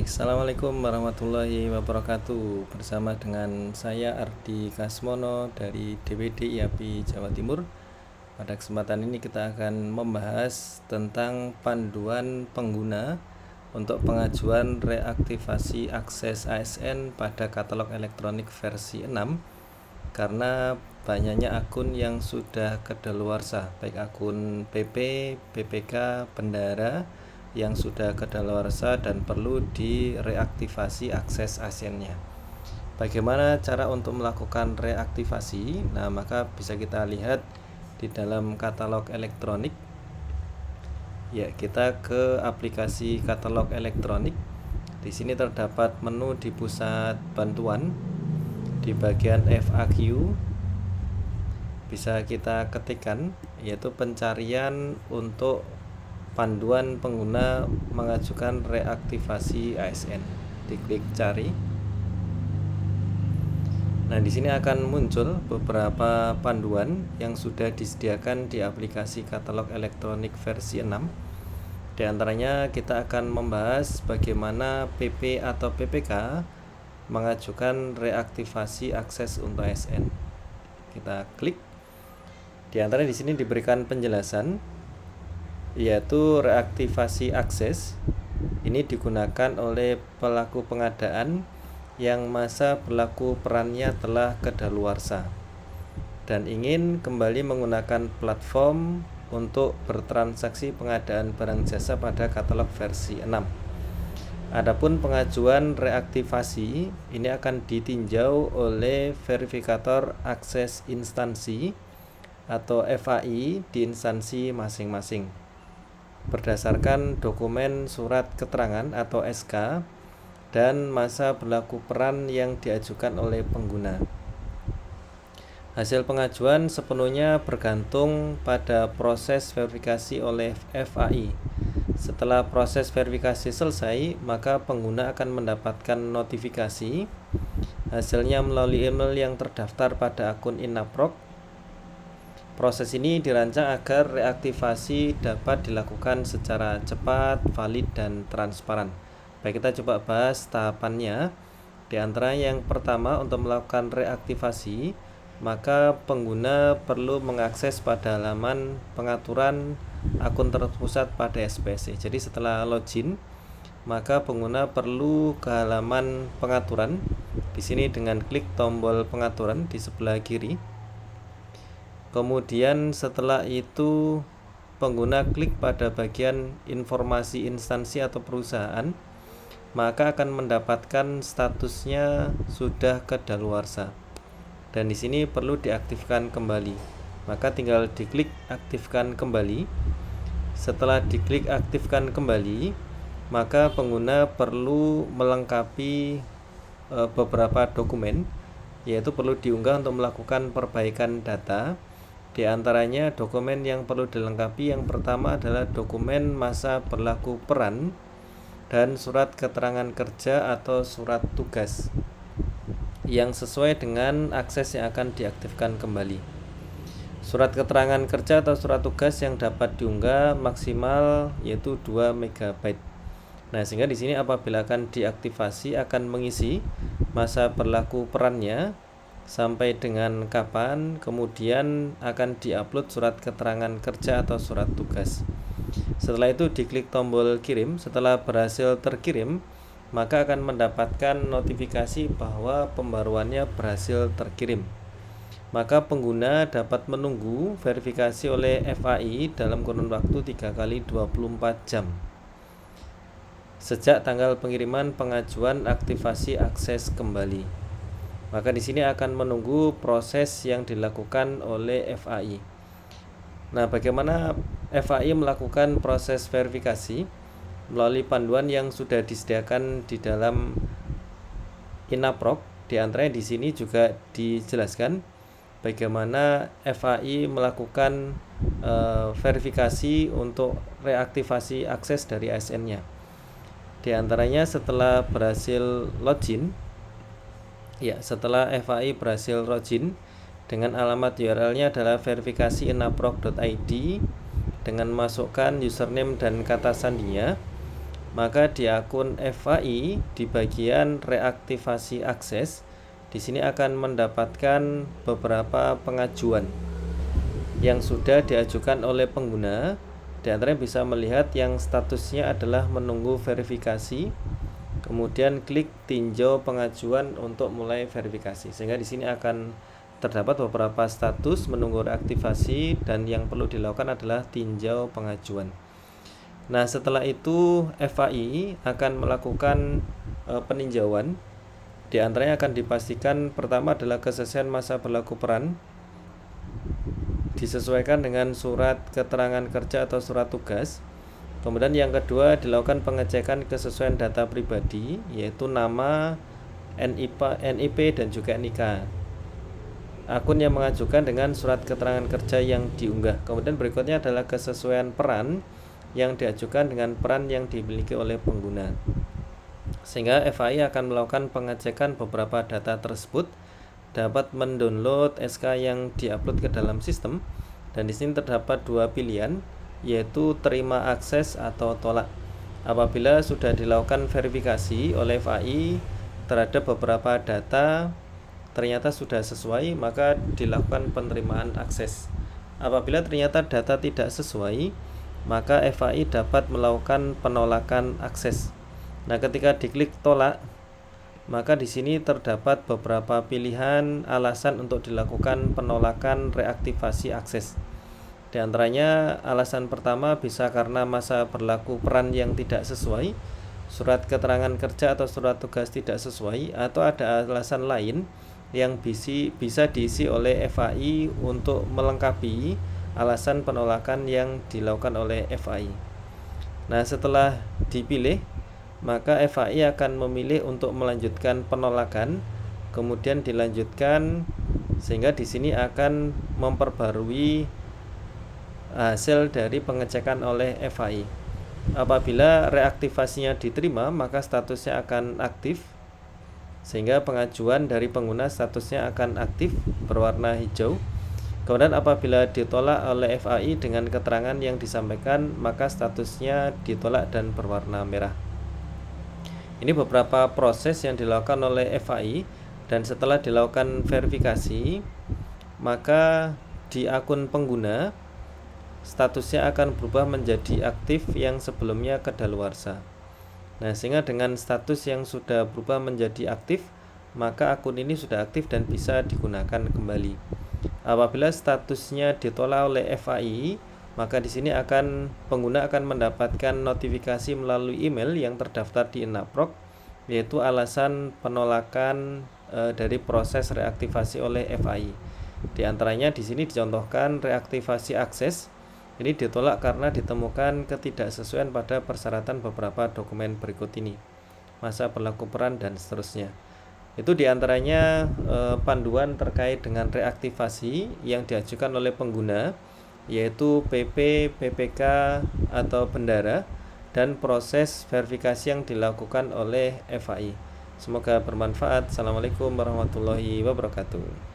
Baik, Assalamualaikum warahmatullahi wabarakatuh. Bersama dengan saya Ardi Kasmono dari DPD IAPI Jawa Timur. Pada kesempatan ini kita akan membahas tentang panduan pengguna untuk pengajuan reaktivasi akses ASN pada katalog elektronik versi 6, karena banyaknya akun yang sudah kedaluarsa, baik akun PP, BPK, bendahara yang sudah kedaluarsa dan perlu direaktivasi akses ASN-nya. Bagaimana cara untuk melakukan reaktivasi? Nah, maka bisa kita lihat di dalam katalog elektronik. Ya, kita ke aplikasi katalog elektronik. Di sini terdapat menu di pusat bantuan. Di bagian FAQ bisa kita ketikkan, yaitu pencarian untuk panduan pengguna mengajukan reaktivasi ASN. Diklik cari. Nah, di sini akan muncul beberapa panduan yang sudah disediakan di aplikasi katalog elektronik versi 6. Di antaranya kita akan membahas bagaimana PP atau PPK mengajukan reaktivasi akses untuk ASN. Kita klik. Di antara di sini diberikan penjelasan, yaitu reaktivasi akses ini digunakan oleh pelaku pengadaan yang masa berlaku perannya telah kedaluarsa dan ingin kembali menggunakan platform untuk bertransaksi pengadaan barang jasa pada katalog versi 6. Adapun pengajuan reaktivasi ini akan ditinjau oleh verifikator akses instansi atau FAI di instansi masing-masing berdasarkan dokumen surat keterangan atau SK dan masa berlaku peran yang diajukan oleh pengguna. Hasil pengajuan sepenuhnya bergantung pada proses verifikasi oleh FAI. Setelah proses verifikasi selesai, maka pengguna akan mendapatkan notifikasi hasilnya melalui email yang terdaftar pada akun Inaproc. Proses ini dirancang agar reaktivasi dapat dilakukan secara cepat, valid, dan transparan. Baik, kita coba bahas tahapannya. Di antara yang pertama, untuk melakukan reaktivasi, maka pengguna perlu mengakses pada halaman pengaturan akun terpusat pada SPSE. Jadi setelah login, maka pengguna perlu ke halaman pengaturan. Di sini dengan klik tombol pengaturan di sebelah kiri. Kemudian setelah itu pengguna klik pada bagian informasi instansi atau perusahaan, maka akan mendapatkan statusnya sudah kedaluarsa. Dan di sini perlu diaktifkan kembali. Maka tinggal diklik aktifkan kembali. Setelah diklik aktifkan kembali, maka pengguna perlu melengkapi beberapa dokumen, yaitu perlu diunggah untuk melakukan perbaikan data. Di antaranya dokumen yang perlu dilengkapi yang pertama adalah dokumen masa berlaku peran dan surat keterangan kerja atau surat tugas yang sesuai dengan akses yang akan diaktifkan kembali. Surat keterangan kerja atau surat tugas yang dapat diunggah maksimal yaitu 2 MB. Nah, sehingga di sini apabila akan diaktifasi akan mengisi masa berlaku perannya sampai dengan kapan, kemudian akan diupload surat keterangan kerja atau surat tugas. Setelah itu diklik tombol kirim. Setelah berhasil terkirim, maka akan mendapatkan notifikasi bahwa pembaruannya berhasil terkirim. Maka pengguna dapat menunggu verifikasi oleh FAI dalam kurun waktu 3 kali 24 jam sejak tanggal pengiriman pengajuan aktivasi akses kembali. Maka di sini akan menunggu proses yang dilakukan oleh FAI. Nah, bagaimana FAI melakukan proses verifikasi? Melalui panduan yang sudah disediakan di dalam Inaproc. Di antaranya di sini juga dijelaskan bagaimana FAI melakukan verifikasi untuk reaktivasi akses dari ASN-nya. Di antaranya setelah berhasil login, setelah FAI berhasil login dengan alamat URL-nya adalah verifikasi inaproc.id dengan masukkan username dan kata sandinya, maka di akun FAI di bagian reaktivasi akses di sini akan mendapatkan beberapa pengajuan yang sudah diajukan oleh pengguna. Di antaranya bisa melihat yang statusnya adalah menunggu verifikasi, kemudian klik tinjau pengajuan untuk mulai verifikasi, sehingga di sini akan terdapat beberapa status menunggu reaktivasi dan yang perlu dilakukan adalah tinjau pengajuan. Nah, setelah itu FAI akan melakukan peninjauan. Di antaranya akan dipastikan pertama adalah keselesaian masa berlaku peran disesuaikan dengan surat keterangan kerja atau surat tugas. Kemudian yang kedua dilakukan pengecekan kesesuaian data pribadi, yaitu nama, NIP dan juga NIK akun yang mengajukan dengan surat keterangan kerja yang diunggah. Kemudian berikutnya adalah kesesuaian peran yang diajukan dengan peran yang dimiliki oleh pengguna. Sehingga FAI akan melakukan pengecekan beberapa data tersebut, dapat mendownload SK yang diupload ke dalam sistem, dan di sini terdapat dua pilihan, yaitu terima akses atau tolak. Apabila sudah dilakukan verifikasi oleh FAI terhadap beberapa data ternyata sudah sesuai, maka dilakukan penerimaan akses. Apabila ternyata data tidak sesuai, maka FAI dapat melakukan penolakan akses. Nah, ketika diklik tolak, maka di sini terdapat beberapa pilihan alasan untuk dilakukan penolakan reaktivasi akses. Di antaranya alasan pertama bisa karena masa berlaku peran yang tidak sesuai, surat keterangan kerja atau surat tugas tidak sesuai, atau ada alasan lain yang bisa diisi oleh FAI untuk melengkapi alasan penolakan yang dilakukan oleh FAI. Nah, setelah dipilih, maka FAI akan memilih untuk melanjutkan penolakan, kemudian dilanjutkan, sehingga di sini akan memperbarui hasil dari pengecekan oleh FAI. Apabila reaktivasinya diterima, maka statusnya akan aktif, sehingga pengajuan dari pengguna statusnya akan aktif berwarna hijau. Kemudian apabila ditolak oleh FAI dengan keterangan yang disampaikan, maka statusnya ditolak dan berwarna merah. Ini beberapa proses yang dilakukan oleh FAI, dan setelah dilakukan verifikasi, maka di akun pengguna statusnya akan berubah menjadi aktif yang sebelumnya kedaluarsa. Nah, sehingga dengan status yang sudah berubah menjadi aktif, maka akun ini sudah aktif dan bisa digunakan kembali. Apabila statusnya ditolak oleh FAI, maka di sini pengguna akan mendapatkan notifikasi melalui email yang terdaftar di Enaprok, yaitu alasan penolakan dari proses reaktivasi oleh FAI. Di antaranya di sini dicontohkan reaktivasi akses. Ini ditolak karena ditemukan ketidaksesuaian pada persyaratan beberapa dokumen berikut ini, masa berlaku peran dan seterusnya. Itu diantaranya panduan terkait dengan reaktivasi yang diajukan oleh pengguna, yaitu PP, PPK, atau bendara, dan proses verifikasi yang dilakukan oleh FAI. Semoga bermanfaat. Assalamualaikum warahmatullahi wabarakatuh.